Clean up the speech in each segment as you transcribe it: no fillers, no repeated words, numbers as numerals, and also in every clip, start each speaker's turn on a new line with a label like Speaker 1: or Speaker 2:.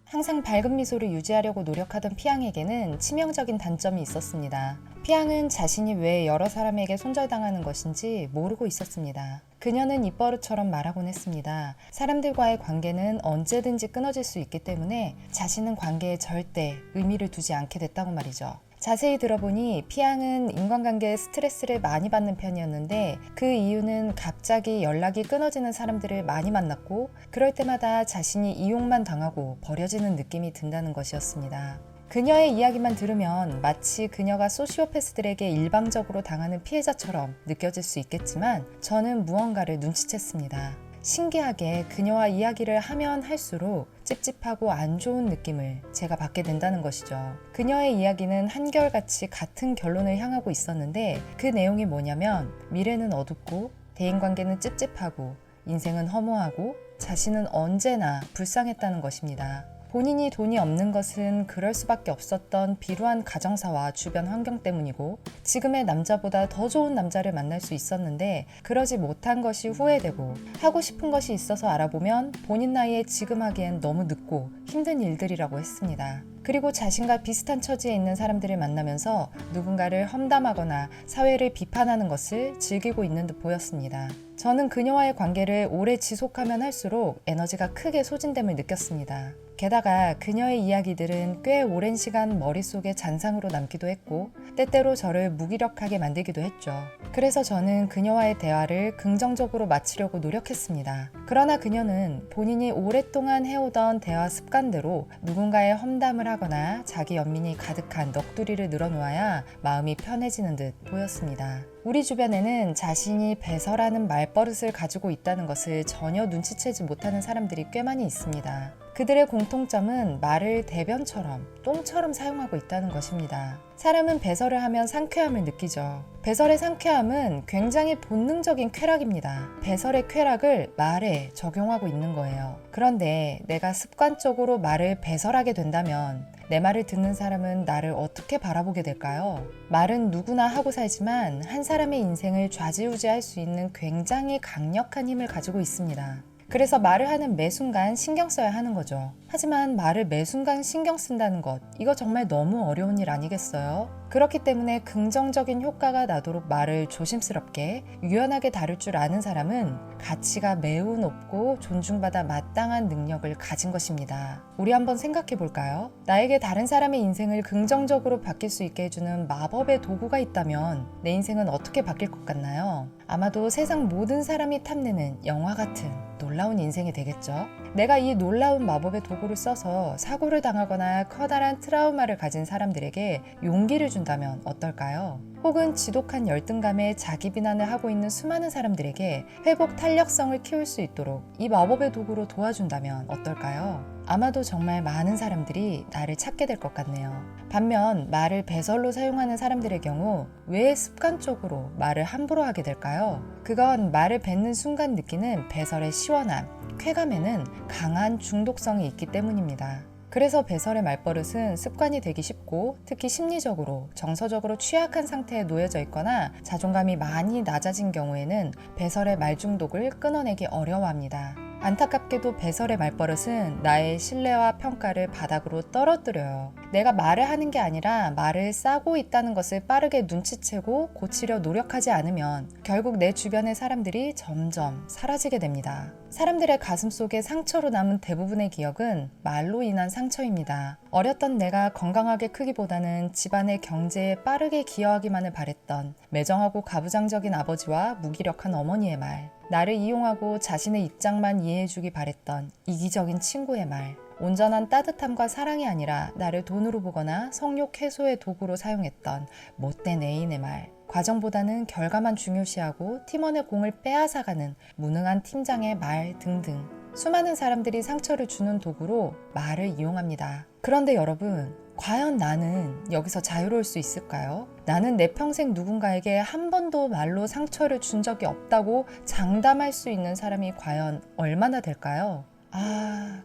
Speaker 1: 항상 밝은 미소를 유지하려고 노력하던 피앙에게는 치명적인 단점이 있었습니다. 피앙은 자신이 왜 여러 사람에게 손절당하는 것인지 모르고 있었습니다. 그녀는 입버릇처럼 말하곤 했습니다. 사람들과의 관계는 언제든지 끊어질 수 있기 때문에 자신은 관계에 절대 의미를 두지 않게 됐다고 말이죠. 자세히 들어보니 피앙은 인간관계에 스트레스를 많이 받는 편이었는데 그 이유는 갑자기 연락이 끊어지는 사람들을 많이 만났고 그럴 때마다 자신이 이용만 당하고 버려지는 느낌이 든다는 것이었습니다. 그녀의 이야기만 들으면 마치 그녀가 소시오패스들에게 일방적으로 당하는 피해자처럼 느껴질 수 있겠지만 저는 무언가를 눈치챘습니다. 신기하게 그녀와 이야기를 하면 할수록 찝찝하고 안 좋은 느낌을 제가 받게 된다는 것이죠. 그녀의 이야기는 한결같이 같은 결론을 향하고 있었는데 그 내용이 뭐냐면 미래는 어둡고 대인관계는 찝찝하고 인생은 허무하고 자신은 언제나 불쌍했다는 것입니다. 본인이 돈이 없는 것은 그럴 수밖에 없었던 비루한 가정사와 주변 환경 때문이고 지금의 남자보다 더 좋은 남자를 만날 수 있었는데 그러지 못한 것이 후회되고 하고 싶은 것이 있어서 알아보면 본인 나이에 지금 하기엔 너무 늦고 힘든 일들이라고 했습니다. 그리고 자신과 비슷한 처지에 있는 사람들을 만나면서 누군가를 험담하거나 사회를 비판하는 것을 즐기고 있는 듯 보였습니다. 저는 그녀와의 관계를 오래 지속하면 할수록 에너지가 크게 소진됨을 느꼈습니다. 게다가 그녀의 이야기들은 꽤 오랜 시간 머릿속에 잔상으로 남기도 했고 때때로 저를 무기력하게 만들기도 했죠. 그래서 저는 그녀와의 대화를 긍정적으로 마치려고 노력했습니다. 그러나 그녀는 본인이 오랫동안 해오던 대화 습관대로 누군가의 험담을 하거나 자기 연민이 가득한 넋두리를 늘어놓아야 마음이 편해지는 듯 보였습니다. 우리 주변에는 자신이 배설하는 말버릇을 가지고 있다는 것을 전혀 눈치채지 못하는 사람들이 꽤 많이 있습니다. 그들의 공통점은 말을 대변처럼 똥처럼 사용하고 있다는 것입니다. 사람은 배설을 하면 상쾌함을 느끼죠. 배설의 상쾌함은 굉장히 본능적인 쾌락입니다. 배설의 쾌락을 말에 적용하고 있는 거예요. 그런데 내가 습관적으로 말을 배설하게 된다면 내 말을 듣는 사람은 나를 어떻게 바라보게 될까요? 말은 누구나 하고 살지만 한 사람의 인생을 좌지우지할 수 있는 굉장히 강력한 힘을 가지고 있습니다. 그래서 말을 하는 매 순간 신경 써야 하는 거죠. 하지만 말을 매 순간 신경 쓴다는 것, 이거 정말 너무 어려운 일 아니겠어요? 그렇기 때문에 긍정적인 효과가 나도록 말을 조심스럽게 유연하게 다룰 줄 아는 사람은 가치가 매우 높고 존중받아 마땅한 능력을 가진 것입니다. 우리 한번 생각해 볼까요? 나에게 다른 사람의 인생을 긍정적으로 바뀔 수 있게 해주는 마법의 도구가 있다면 내 인생은 어떻게 바뀔 것 같나요? 아마도 세상 모든 사람이 탐내는 영화 같은 놀라운 인생이 되겠죠? 내가 이 놀라운 마법의 도구를 써서 사고를 당하거나 커다란 트라우마를 가진 사람들에게 용기를 준다면 어떨까요? 혹은 지독한 열등감에 자기 비난을 하고 있는 수많은 사람들에게 회복 탄력성을 키울 수 있도록 이 마법의 도구로 도와준다면 어떨까요? 아마도 정말 많은 사람들이 나를 찾게 될 것 같네요. 반면 말을 배설로 사용하는 사람들의 경우 왜 습관적으로 말을 함부로 하게 될까요? 그건 말을 뱉는 순간 느끼는 배설의 시원함, 쾌감에는 강한 중독성이 있기 때문입니다. 그래서 배설의 말버릇은 습관이 되기 쉽고 특히 심리적으로, 정서적으로 취약한 상태에 놓여져 있거나 자존감이 많이 낮아진 경우에는 배설의 말중독을 끊어내기 어려워합니다. 안타깝게도 배설의 말버릇은 나의 신뢰와 평가를 바닥으로 떨어뜨려요. 내가 말을 하는 게 아니라 말을 싸고 있다는 것을 빠르게 눈치채고 고치려 노력하지 않으면 결국 내 주변의 사람들이 점점 사라지게 됩니다. 사람들의 가슴 속에 상처로 남은 대부분의 기억은 말로 인한 상처입니다. 어렸던 내가 건강하게 크기보다는 집안의 경제에 빠르게 기여하기만을 바랬던 매정하고 가부장적인 아버지와 무기력한 어머니의 말, 나를 이용하고 자신의 입장만 이해해주기 바랬던 이기적인 친구의 말, 온전한 따뜻함과 사랑이 아니라 나를 돈으로 보거나 성욕 해소의 도구로 사용했던 못된 애인의 말, 과정보다는 결과만 중요시하고 팀원의 공을 빼앗아가는 무능한 팀장의 말 등등 수많은 사람들이 상처를 주는 도구로 말을 이용합니다. 그런데 여러분, 과연 나는 여기서 자유로울 수 있을까요? 나는 내 평생 누군가에게 한 번도 말로 상처를 준 적이 없다고 장담할 수 있는 사람이 과연 얼마나 될까요?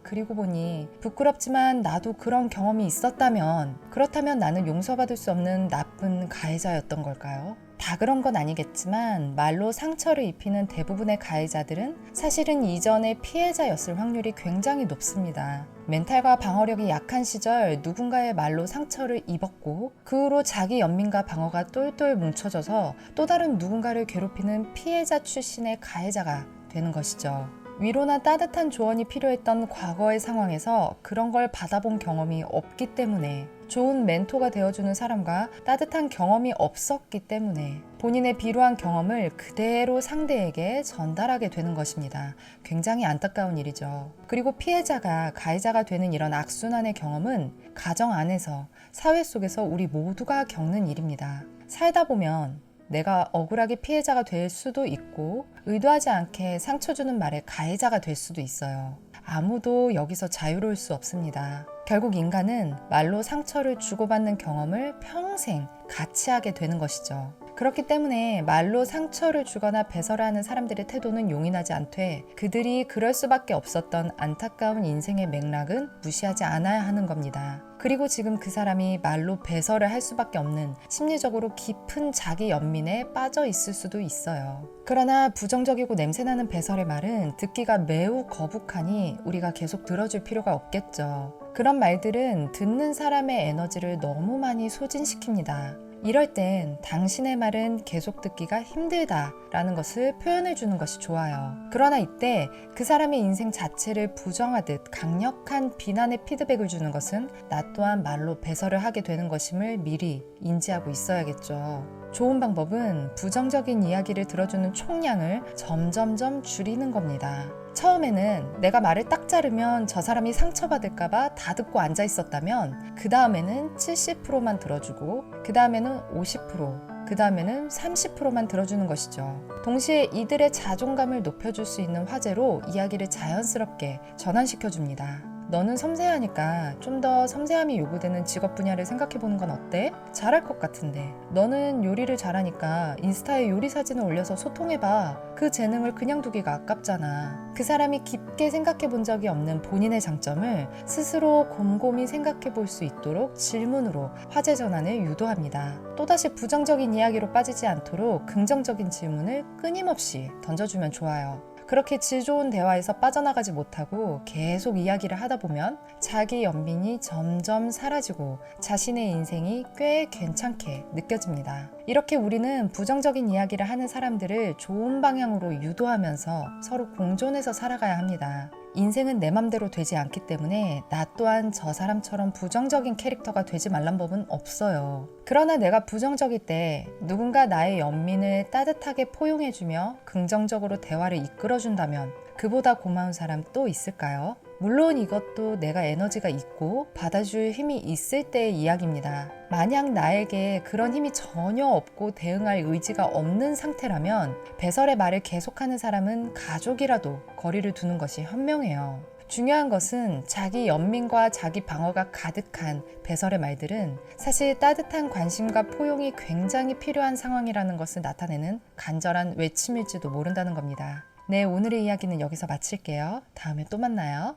Speaker 1: 그리고 보니 부끄럽지만 나도 그런 경험이 있었다면 그렇다면 나는 용서받을 수 없는 나쁜 가해자였던 걸까요? 다 그런 건 아니겠지만 말로 상처를 입히는 대부분의 가해자들은 사실은 이전의 피해자였을 확률이 굉장히 높습니다. 멘탈과 방어력이 약한 시절 누군가의 말로 상처를 입었고 그 후로 자기 연민과 방어가 똘똘 뭉쳐져서 또 다른 누군가를 괴롭히는 피해자 출신의 가해자가 되는 것이죠. 위로나 따뜻한 조언이 필요했던 과거의 상황에서 그런 걸 받아본 경험이 없기 때문에, 좋은 멘토가 되어주는 사람과 따뜻한 경험이 없었기 때문에 본인의 비루한 경험을 그대로 상대에게 전달하게 되는 것입니다. 굉장히 안타까운 일이죠. 그리고 피해자가 가해자가 되는 이런 악순환의 경험은 가정 안에서, 사회 속에서 우리 모두가 겪는 일입니다. 살다 보면 내가 억울하게 피해자가 될 수도 있고 의도하지 않게 상처 주는 말에 가해자가 될 수도 있어요. 아무도 여기서 자유로울 수 없습니다. 결국 인간은 말로 상처를 주고받는 경험을 평생 같이 하게 되는 것이죠. 그렇기 때문에 말로 상처를 주거나 배설을 하는 사람들의 태도는 용인하지 않되 그들이 그럴 수밖에 없었던 안타까운 인생의 맥락은 무시하지 않아야 하는 겁니다. 그리고 지금 그 사람이 말로 배설을 할 수밖에 없는 심리적으로 깊은 자기 연민에 빠져 있을 수도 있어요. 그러나 부정적이고 냄새나는 배설의 말은 듣기가 매우 거북하니 우리가 계속 들어줄 필요가 없겠죠. 그런 말들은 듣는 사람의 에너지를 너무 많이 소진시킵니다. 이럴 땐 당신의 말은 계속 듣기가 힘들다 라는 것을 표현해 주는 것이 좋아요. 그러나 이때 그 사람의 인생 자체를 부정하듯 강력한 비난의 피드백을 주는 것은 나 또한 말로 배설을 하게 되는 것임을 미리 인지하고 있어야겠죠. 좋은 방법은 부정적인 이야기를 들어주는 총량을 점점점 줄이는 겁니다. 처음에는 내가 말을 딱 자르면 저 사람이 상처받을까봐 다 듣고 앉아 있었다면 그 다음에는 70%만 들어주고 그 다음에는 50%, 그 다음에는 30%만 들어주는 것이죠. 동시에 이들의 자존감을 높여줄 수 있는 화제로 이야기를 자연스럽게 전환시켜줍니다. 너는 섬세하니까 좀 더 섬세함이 요구되는 직업 분야를 생각해보는 건 어때? 잘할 것 같은데. 너는 요리를 잘하니까 인스타에 요리 사진을 올려서 소통해봐. 그 재능을 그냥 두기가 아깝잖아. 그 사람이 깊게 생각해본 적이 없는 본인의 장점을 스스로 곰곰이 생각해볼 수 있도록 질문으로 화제 전환을 유도합니다. 또다시 부정적인 이야기로 빠지지 않도록 긍정적인 질문을 끊임없이 던져주면 좋아요. 그렇게 질 좋은 대화에서 빠져나가지 못하고 계속 이야기를 하다 보면 자기 연민이 점점 사라지고 자신의 인생이 꽤 괜찮게 느껴집니다. 이렇게 우리는 부정적인 이야기를 하는 사람들을 좋은 방향으로 유도하면서 서로 공존해서 살아가야 합니다. 인생은 내 맘대로 되지 않기 때문에 나 또한 저 사람처럼 부정적인 캐릭터가 되지 말란 법은 없어요. 그러나 내가 부정적일 때 누군가 나의 연민을 따뜻하게 포용해주며 긍정적으로 대화를 이끌어준다면 그보다 고마운 사람 또 있을까요? 물론 이것도 내가 에너지가 있고 받아줄 힘이 있을 때의 이야기입니다. 만약 나에게 그런 힘이 전혀 없고 대응할 의지가 없는 상태라면 배설의 말을 계속하는 사람은 가족이라도 거리를 두는 것이 현명해요. 중요한 것은 자기 연민과 자기 방어가 가득한 배설의 말들은 사실 따뜻한 관심과 포용이 굉장히 필요한 상황이라는 것을 나타내는 간절한 외침일지도 모른다는 겁니다. 네, 오늘의 이야기는 여기서 마칠게요. 다음에 또 만나요.